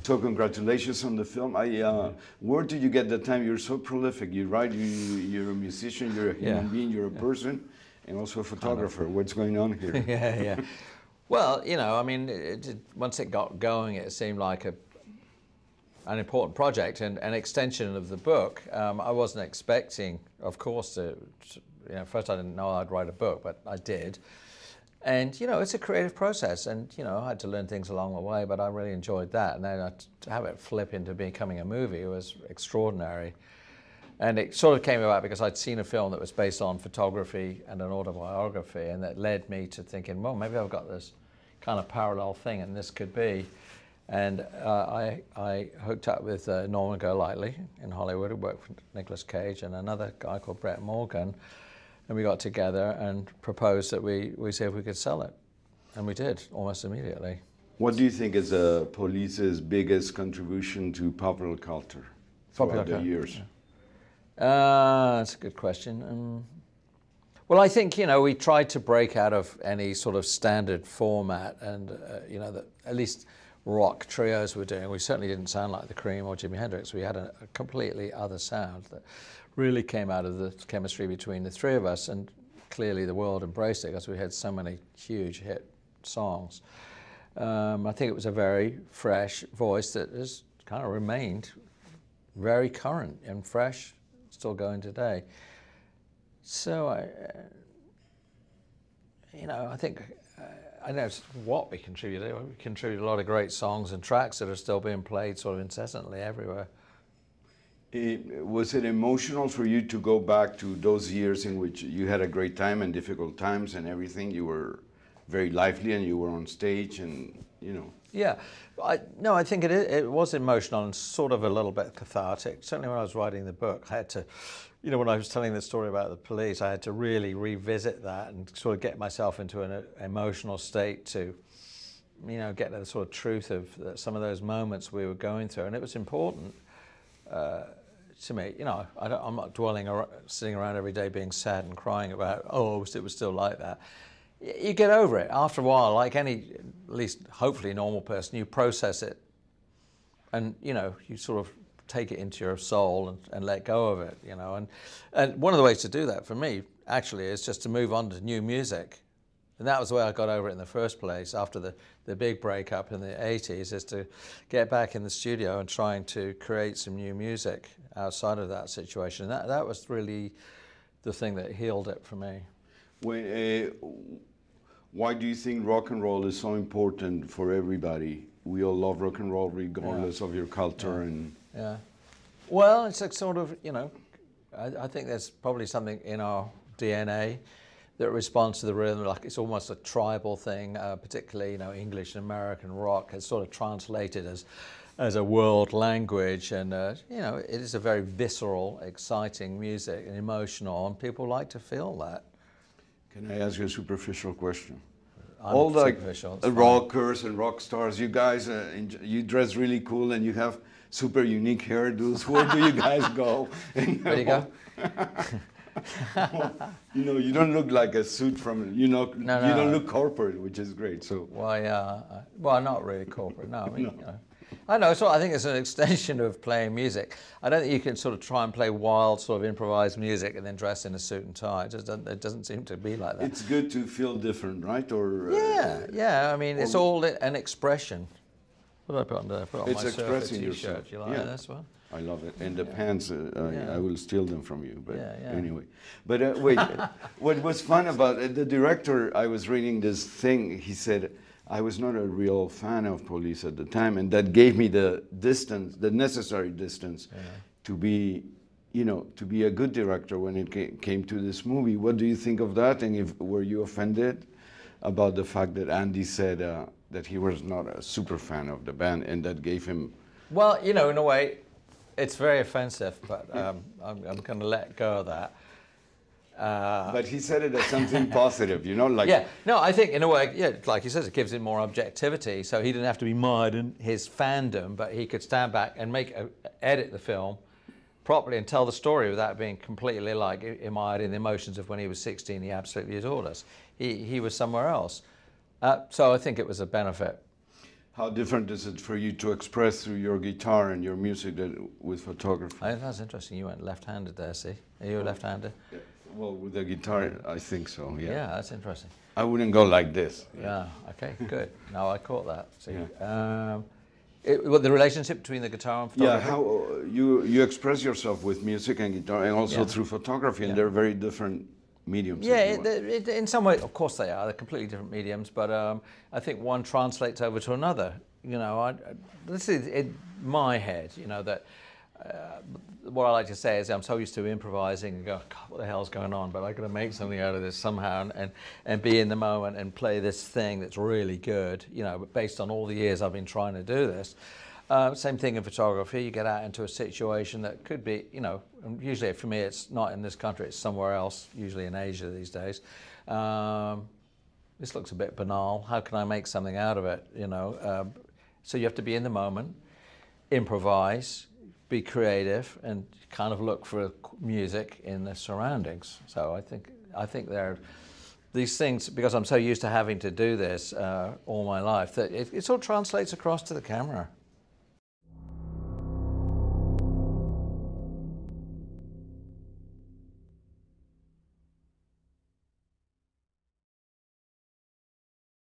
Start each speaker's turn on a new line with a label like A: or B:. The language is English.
A: So congratulations on the film. Where did you get the time? You're so prolific. You write, you're a musician, you're a human being, you're a person, and also a photographer. What's going on here?
B: Yeah. Well, you know, I mean, once it got going, it seemed like an important project and an extension of the book. I wasn't expecting, of course, you know, first I didn't know I'd write a book, but I did. And, you know, it's a creative process, and, you know, I had to learn things along the way, but I really enjoyed that. And then to have it flip into becoming a movie was extraordinary. And it sort of came about because I'd seen a film that was based on photography and an autobiography, and that led me to thinking, well, maybe I've got this kind of parallel thing, and this could be. And I hooked up with Norman Golightly in Hollywood, who worked for Nicolas Cage, and another guy called Brett Morgan. And we got together and proposed that we see if we could sell it. And we did, almost immediately.
A: What do you think is Police's biggest contribution to popular culture throughout the years?
B: That's a good question. Well, I think, you know, we tried to break out of any sort of standard format, and, you know, that at least rock trios were doing. We certainly didn't sound like the Cream or Jimi Hendrix. We had a completely other sound that really came out of the chemistry between the three of us, and clearly the world embraced it because we had so many huge hit songs. I think it was a very fresh voice that has kind of remained very current and fresh, still going today. So, you know, I think, I know what we contributed. We contributed a lot of great songs and tracks that are still being played sort of incessantly everywhere.
A: Was it emotional for you to go back to those years in which you had a great time and difficult times and everything? You were very lively and you were on stage and, you know.
B: Yeah, no, I think it was emotional and sort of a little bit cathartic. Certainly when I was writing the book, I had to, you know, when I was telling the story about the police, I had to really revisit that and sort of get myself into an emotional state to, you know, get to the sort of truth of some of those moments we were going through. And it was important to me. You know, I'm not sitting around every day being sad and crying about, oh, it was still like that. You get over it. After a while, like any, at least hopefully normal person, you process it and, you know, you sort of take it into your soul and let go of it, you know. And one of the ways to do that for me, actually, is just to move on to new music. And that was the way I got over it in the first place after the big breakup in the 80s, is to get back in the studio and trying to create some new music outside of that situation. And that was really the thing that healed it for me.
A: Why do you think rock and roll is so important for everybody? We all love rock and roll regardless of your culture.
B: Yeah. Well, it's a sort of, you know, I think there's probably something in our DNA that responds to the rhythm, like it's almost a tribal thing, particularly, you know, English and American rock has sort of translated as a world language, and you know, it is a very visceral, exciting music and emotional, and people like to feel that.
A: Can I ask you a superficial question?
B: All
A: like rockers and rock stars, you guys, you dress really cool and you have super unique hairdos. Where do you guys go?
B: There you go.
A: You know, you don't look like a suit from, you know,
B: no.
A: You don't look corporate, which is great. So.
B: Well, not really corporate, no. I mean, no. You know, I know, so I think it's an extension of playing music. I don't think you can sort of try and play wild, sort of improvised music and then dress in a suit and tie. It doesn't seem to be like that.
A: It's good to feel different, right? Or
B: yeah. I mean, it's all an expression. What did I put on there? I put on
A: it's
B: my
A: expressing yourself.
B: Do you like this one?
A: I love it. And the pants, I will steal them from you. But anyway. But wait, what was fun about the director, I was reading this thing, he said, I was not a real fan of Police at the time, and that gave me the distance, the necessary distance to be, you know, to be a good director when it came to this movie. What do you think of that? And were you offended about the fact that Andy said that he was not a super fan of the band, and that gave him...
B: Well, you know, in a way, it's very offensive, but I'm going to let go of that.
A: But he said it as something positive, you know, like...
B: Yeah, no, I think in a way, like he says, it gives him more objectivity, so he didn't have to be mired in his fandom, but he could stand back and edit the film properly and tell the story without being completely like mired in the emotions of when he was 16, he absolutely adored us. He was somewhere else. So I think it was a benefit.
A: How different is it for you to express through your guitar and your music with photography?
B: That's interesting. You went left-handed there, see? Are you a left-hander?
A: Yeah. Well, with the guitar, I think so, yeah.
B: Yeah, that's interesting.
A: I wouldn't go like this.
B: Yeah, okay, good. Now I caught that. See?
A: Yeah.
B: Well, the relationship between the guitar and photography?
A: Yeah, how you express yourself with music and guitar and also through photography, and they're very different mediums.
B: Yeah, in some way, of course they are. They're completely different mediums, but I think one translates over to another. You know, this is in my head, you know, that what I like to say is I'm so used to improvising and go, God, what the hell's going on? But I've got to make something out of this somehow and be in the moment and play this thing that's really good, you know, but based on all the years I've been trying to do this. Same thing in photography. You get out into a situation that could be, you know, and usually for me it's not in this country, it's somewhere else, usually in Asia these days. This looks a bit banal. How can I make something out of it, you know? So you have to be in the moment, improvise, be creative, and kind of look for music in the surroundings. So I think there are these things, because I'm so used to having to do this all my life, that it sort of translates across to the camera.